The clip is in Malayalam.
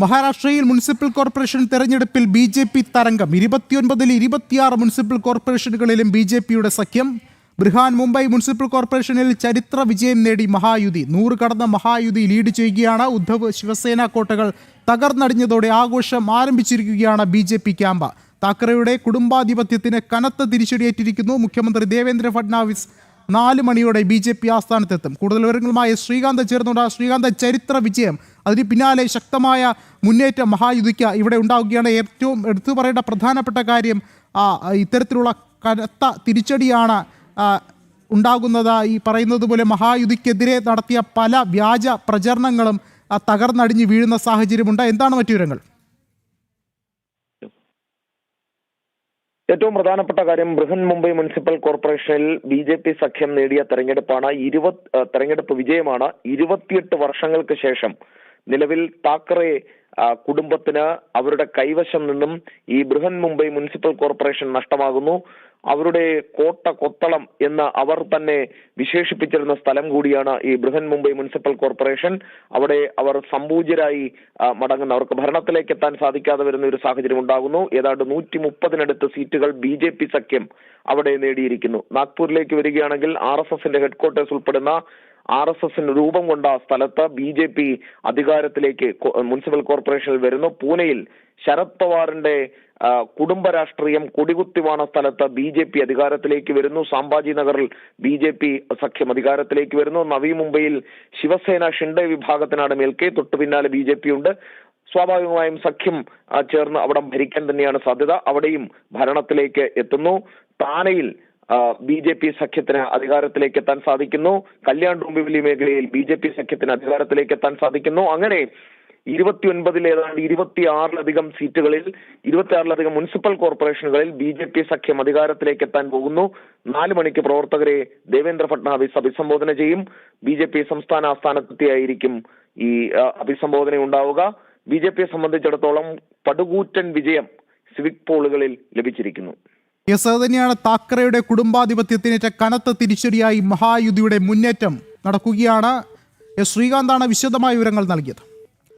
മഹാരാഷ്ട്രയിൽ മുനിസിപ്പൽ കോർപ്പറേഷൻ തെരഞ്ഞെടുപ്പിൽ ബി.ജെ.പി. തരംഗം. 29-ൽ 26 മുനിസിപ്പൽ കോർപ്പറേഷനുകളിലും ബി.ജെ.പിയുടെ സഖ്യം. ബൃഹാൻ മുംബൈ മുനിസിപ്പൽ കോർപ്പറേഷനിൽ ചരിത്ര വിജയം നേടി മഹായുതി. 100 കടന്ന മഹായുതി ലീഡ് ചെയ്യുകയാണ്. ഉദ്ധവ് ശിവസേന കോട്ടകൾ തകർന്നടിഞ്ഞതോടെ ആഘോഷം ആരംഭിച്ചിരിക്കുകയാണ് ബി.ജെ.പി. ക്യാമ്പ്. താക്കറെയുടെ കുടുംബാധിപത്യത്തിന് കനത്ത തിരിച്ചടിയേറ്റിരിക്കുന്നു. മുഖ്യമന്ത്രി ദേവേന്ദ്ര ഫഡ്നാവിസ് 4 മണിയോടെ ബി.ജെ.പി. ആസ്ഥാനത്തെത്തും. കൂടുതൽ വിവരങ്ങളുമായി ശ്രീകാന്ത് ചേർന്നുണ്ട്. ശ്രീകാന്ത്, ചരിത്ര വിജയം, അതിന് പിന്നാലെ ശക്തമായ മുന്നേറ്റം മഹായുതിക്ക് ഇവിടെ ഉണ്ടാവുകയാണ്. ഏറ്റവും എടുത്തു പറയേണ്ട പ്രധാനപ്പെട്ട കാര്യം ഇത്തരത്തിലുള്ള കനത്ത തിരിച്ചടിയാണ് ഉണ്ടാകുന്നത്. ഈ പറയുന്നത് പോലെ മഹായുതിക്കെതിരെ നടത്തിയ പല വ്യാജ പ്രചരണങ്ങളും തകർന്നടിഞ്ഞ് വീഴുന്ന സാഹചര്യമുണ്ട്. എന്താണ് മറ്റു വിവരങ്ങൾ? ഏറ്റവും പ്രധാനപ്പെട്ട കാര്യം, ബൃഹൻ മുംബൈ മുനിസിപ്പൽ കോർപ്പറേഷനിൽ ബി.ജെ.പി. സഖ്യം നേടിയ തെരഞ്ഞെടുപ്പാണ്. തെരഞ്ഞെടുപ്പ് വിജയമാണ്. 28 വർഷങ്ങൾക്ക് ശേഷം നിലവിൽ താക്കറെ കുടുംബത്തിന് അവരുടെ കൈവശം നിന്നും ഈ ബൃഹൻ മുംബൈ മുനിസിപ്പൽ കോർപ്പറേഷൻ നഷ്ടമാകുന്നു. അവരുടെ കോട്ട കൊത്തളം എന്ന് അവർ തന്നെ വിശേഷിപ്പിച്ചിരുന്ന സ്ഥലം കൂടിയാണ് ഈ ബൃഹൻ മുംബൈ മുനിസിപ്പൽ കോർപ്പറേഷൻ. അവിടെ അവർ സംപൂജ്യരായി മടങ്ങുന്ന, അവർക്ക് ഭരണത്തിലേക്ക് എത്താൻ സാധിക്കാതെ വരുന്ന ഒരു സാഹചര്യം ഉണ്ടാകുന്നു. ഏതാണ്ട് 130-നടുത്ത് സീറ്റുകൾ ബി.ജെ.പി. സഖ്യം അവിടെ നേടിയിരിക്കുന്നു. നാഗ്പൂരിലേക്ക് വരികയാണെങ്കിൽ RSSന്റെ ഹെഡ്ക്വാർട്ടേഴ്സ് ഉൾപ്പെടുന്ന RSSന് രൂപം കൊണ്ട സ്ഥലത്ത് ബി.ജെ.പി. അധികാരത്തിലേക്ക് മുനിസിപ്പൽ കോർപ്പറേഷനിൽ വരുന്നു. പൂനെയിൽ ശരത് പവാറിന്റെ കുടുംബ രാഷ്ട്രീയം കൊടികുത്തിവാണ സ്ഥലത്ത് ബി.ജെ.പി. അധികാരത്തിലേക്ക് വരുന്നു. സാംബാജി നഗറിൽ ബി.ജെ.പി. സഖ്യം അധികാരത്തിലേക്ക് വരുന്നു. നവി മുംബൈയിൽ ശിവസേന ഷിൻഡെ വിഭാഗത്തിനാണ് മേൽക്കൈ. തൊട്ടു പിന്നാലെ ബി.ജെ.പി. ഉണ്ട്. സ്വാഭാവികമായും സഖ്യം ചേർന്ന് അവിടെ ഭരിക്കാൻ തന്നെയാണ് സാധ്യത. അവിടെയും ഭരണത്തിലേക്ക് എത്തുന്നു. താനെയിൽ ബി.ജെ.പി. സഖ്യത്തിന് അധികാരത്തിലേക്ക് എത്താൻ സാധിക്കുന്നു. കല്യാൺ ഡോംബിവലി മേഖലയിൽ ബി.ജെ.പി. സഖ്യത്തിന് അധികാരത്തിലേക്ക് എത്താൻ സാധിക്കുന്നു. അങ്ങനെ 29-ൽ ഏതാണ്ട് 26-ലധികം സീറ്റുകളിൽ 26-ലധികം മുനിസിപ്പൽ കോർപ്പറേഷനുകളിൽ ബി.ജെ.പി. സഖ്യം അധികാരത്തിലേക്ക് എത്താൻ പോകുന്നു. 4 മണിക്ക് പ്രവർത്തകരെ ദേവേന്ദ്ര ഫഡ്നാവിസ് അഭിസംബോധന ചെയ്യും. ബി.ജെ.പി. സംസ്ഥാന ആസ്ഥാനത്തെത്തിയായിരിക്കും ഈ അഭിസംബോധന ഉണ്ടാവുക. ബി.ജെ.പിയെ സംബന്ധിച്ചിടത്തോളം പടുകൂറ്റൻ വിജയം സിവിക് പോളുകളിൽ ലഭിച്ചിരിക്കുന്നു. യെസ്, അത് തന്നെയാണ്. താക്കറെയുടെ കുടുംബാധിപത്യത്തിനേറ്റ കനത്ത തിരിച്ചടിയായി മഹായുതിയുടെ മുന്നേറ്റം നടക്കുകയാണ്. ശ്രീകാന്താണ് വിശദമായ വിവരങ്ങൾ നൽകിയത്.